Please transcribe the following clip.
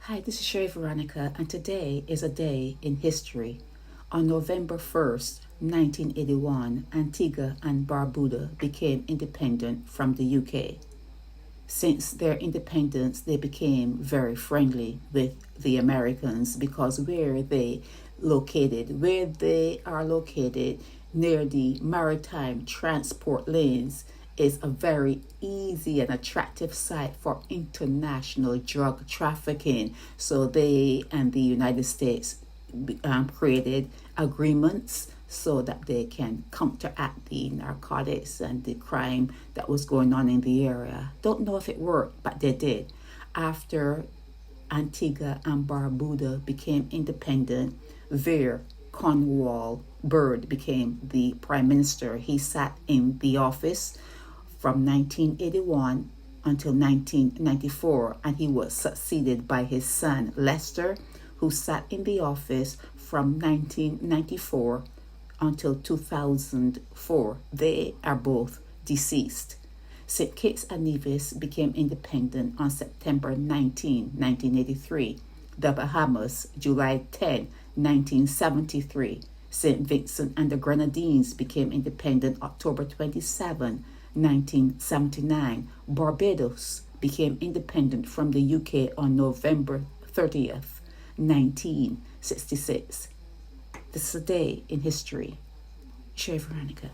Hi, this is Sherry Veronica, and today is a day in history. On November 1st, 1981, Antigua and Barbuda became independent from the UK. Since their independence, they became very friendly with the Americans because where they are located near the maritime transport lanes is a very easy and attractive site for international drug trafficking. So they and the United States created agreements so that they can counteract the narcotics and the crime that was going on in the area. Don't know if it worked, but they did. After Antigua and Barbuda became independent, there Cornwall Bird became the prime minister. He sat in the office from 1981 until 1994, and he was succeeded by his son Lester, who sat in the office from 1994 until 2004. They are both deceased. St. Kitts and Nevis became independent on September 19, 1983. The Bahamas, July 10, 1973. St. Vincent and the Grenadines became independent October 27, 1979. Barbados became independent from the UK on November 30th, 1966. This is a day in history. Sherry Veronica.